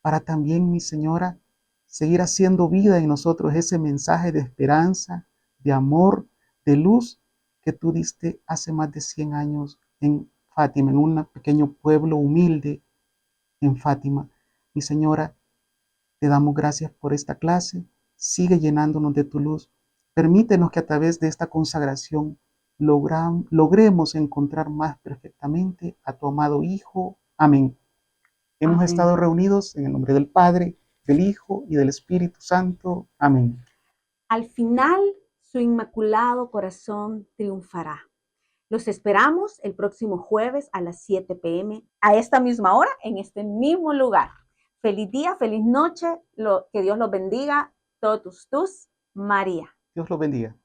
B: para también, mi Señora, seguir haciendo vida en nosotros ese mensaje de esperanza, de amor, de luz que tú diste hace más de 100 años en Fátima, en un pequeño pueblo humilde en Fátima. Mi Señora, te damos gracias por esta clase. Sigue llenándonos de tu luz. Permítenos que a través de esta consagración logremos encontrar más perfectamente a tu amado Hijo. Amén. Hemos estado reunidos en el nombre del Padre, del Hijo y del Espíritu Santo. Amén.
A: Al final, su inmaculado corazón triunfará. Los esperamos el próximo jueves a las 7 p.m. a esta misma hora, en este mismo lugar. Feliz día, feliz noche, que Dios los bendiga, todos tus, María.
B: Dios los bendiga.